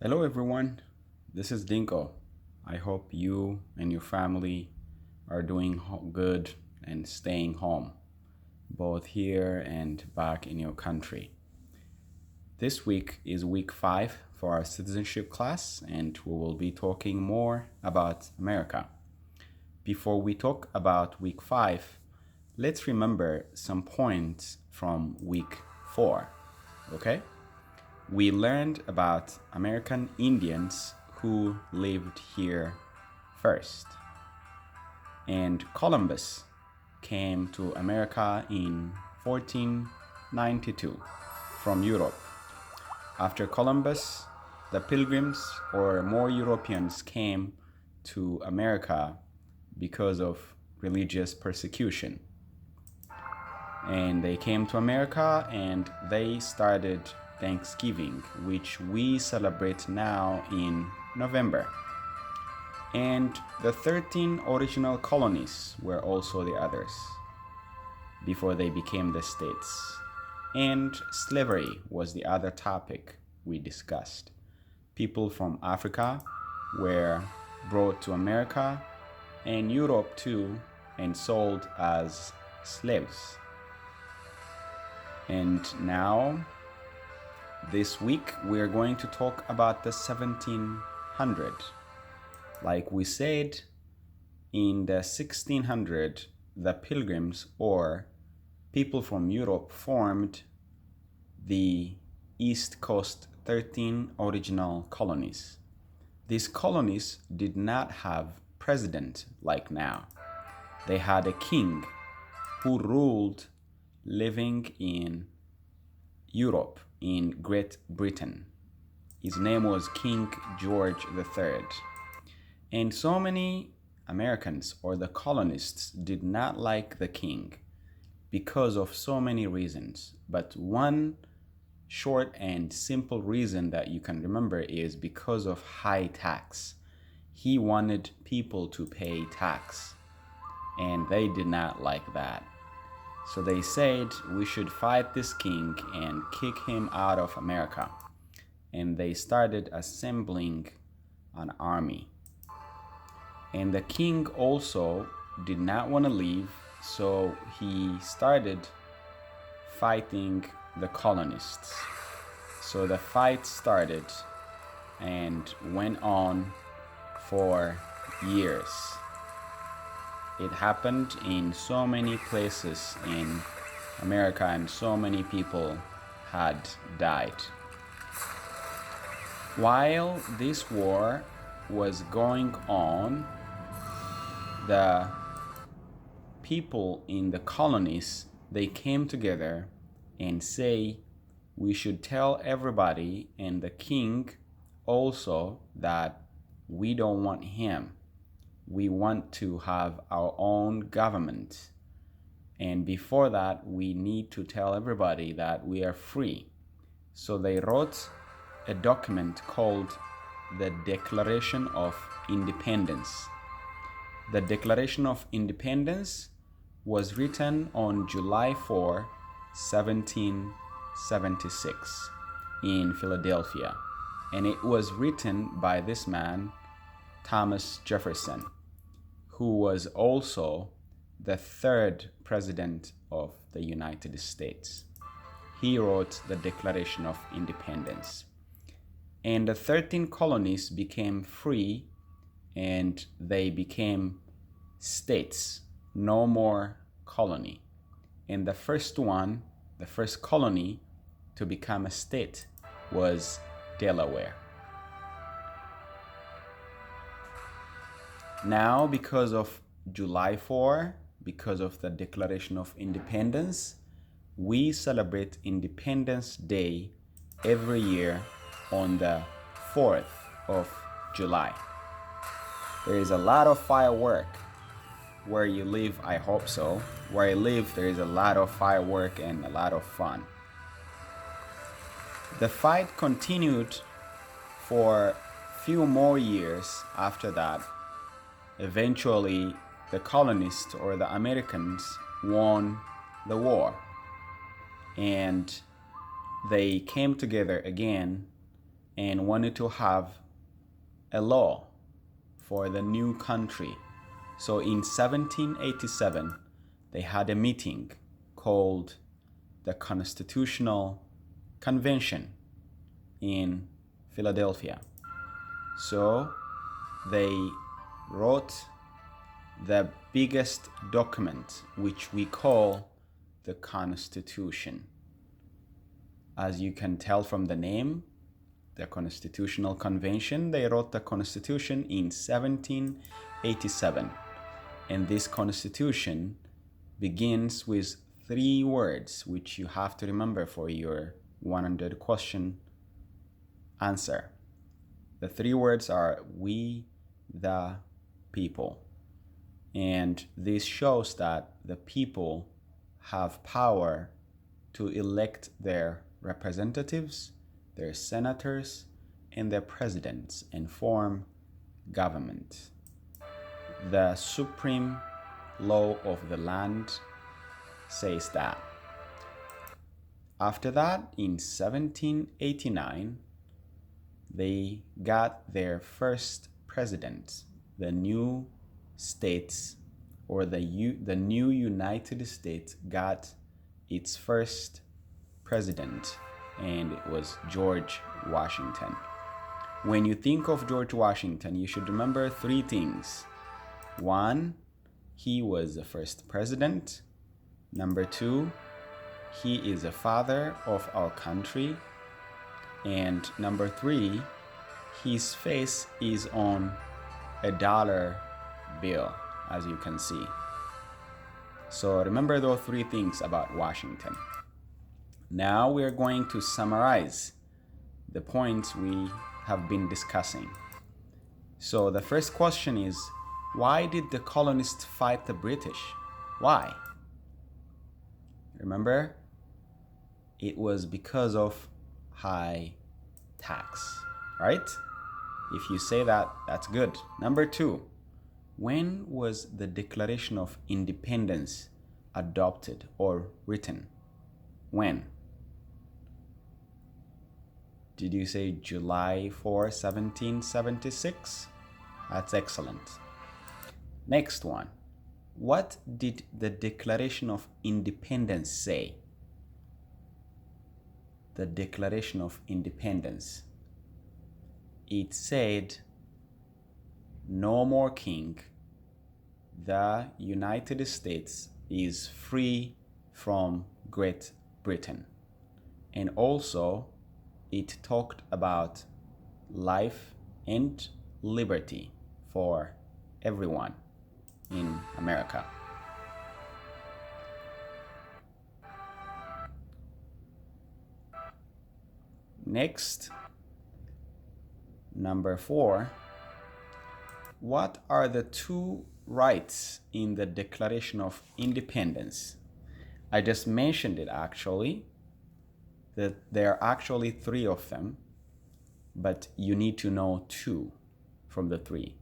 Hello, everyone. This is Dinko. I hope you and your family are doing good and staying home, both here and back in your country. This week is week 5 for our citizenship class, and we will be talking more about America. Before we talk about week 5, let's remember some points from week 4, okay? We learned about American Indians who lived here first. And Columbus came to America in 1492 from Europe. After Columbus, the Pilgrims or more Europeans came to America because of religious persecution. And they came to America and they started Thanksgiving, which we celebrate now in November. And the 13 original colonies were also the others before they became the states. And slavery was the other topic we discussed. People from Africa were brought to America and Europe too and sold as slaves. And now, this week, we're going to talk about the 1700. Like we said, in the 1600, the Pilgrims or people from Europe formed the East Coast 13 original colonies. These colonies did not have president like now. They had a king who ruled living in Europe, in Great Britain. His name was King George III. And so many Americans or the colonists did not like the king because of so many reasons. But one short and simple reason that you can remember is because of high tax. He wanted people to pay tax, and they did not like that. So they said we should fight this king and kick him out of America. And they started assembling an army. And the king also did not want to leave, so he started fighting the colonists. So the fight started and went on for years. It happened in so many places in America, and so many people had died. While this war was going on, the people in the colonies, they came together and say we should tell everybody and the king also that we don't want him. We want to have our own government. And before that, we need to tell everybody that we are free. So they wrote a document called the Declaration of Independence. The Declaration of Independence was written on July 4, 1776 in Philadelphia. And it was written by this man, Thomas Jefferson, who was also the third president of the United States. He wrote the Declaration of Independence. And the 13 colonies became free and they became states, no more colony. And the first colony to become a state was Delaware. Now, because of July 4, because of the Declaration of Independence, we celebrate Independence Day every year on the 4th of July. There is a lot of firework where you live, I hope so. Where I live, there is a lot of firework and a lot of fun. The fight continued for a few more years after that. Eventually, the colonists or the Americans won the war. And they came together again and wanted to have a law for the new country. So in 1787, they had a meeting called the Constitutional Convention in Philadelphia. So they wrote the biggest document, which we call the Constitution. As you can tell from the name, the Constitutional Convention, they wrote the Constitution in 1787. And this Constitution begins with 3 words, which you have to remember for your 100 question answer. The 3 words are "we the people." And this shows that the people have power to elect their representatives, their senators, and their presidents and form government. The supreme law of the land says that. After that, in 1789, they got their first president. The new states, or the new United States, got its first president, and it was George Washington. When you think of George Washington, you should remember 3 things. 1, he was the first president. Number 2, he is the father of our country. And number 3, his face is on a dollar bill, as you can see. So remember those 3 things about Washington. Now we're going to summarize the points we have been discussing. So the first question is, why did the colonists fight the British? Why? Remember, it was because of high tax, right? If you say that, that's good. Number 2, when was the Declaration of Independence adopted or written? When? Did you say July 4, 1776? That's excellent. Next one. What did the Declaration of Independence say? The Declaration of Independence. It said, no more king. The United States is free from Great Britain. And also, it talked about life and liberty for everyone in America. Next, number 4, what are the 2 rights in the Declaration of Independence? I just mentioned it actually, that there are actually 3 of them, but you need to know 2 from the 3.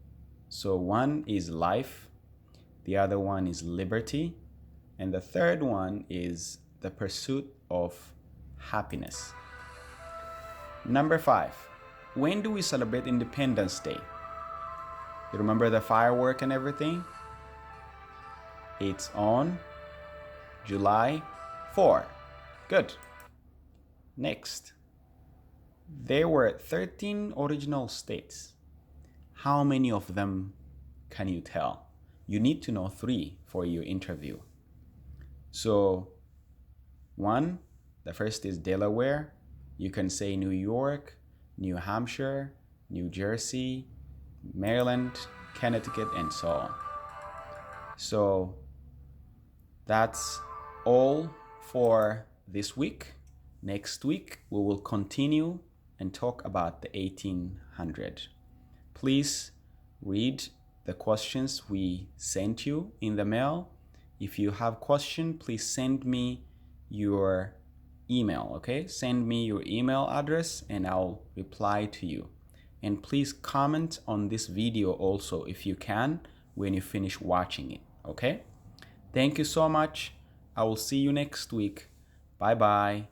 So 1 is life, the other one is liberty, and the third one is the pursuit of happiness. Number 5, when do we celebrate Independence Day? You remember the firework and everything? It's on July 4. Good. Next, there were 13 original states. How many of them can you tell? You need to know 3 for your interview. So 1, the first is Delaware. You can say New York, New Hampshire, New Jersey, Maryland, Connecticut, and so on. So that's all for this week. Next week, we will continue and talk about the 1800. Please read the questions we sent you in the mail. If you have questions, please send me your email, okay? Send me your email address and I'll reply to you. And please comment on this video also if you can when you finish watching it, okay? Thank you so much. I will see you next week. Bye-bye.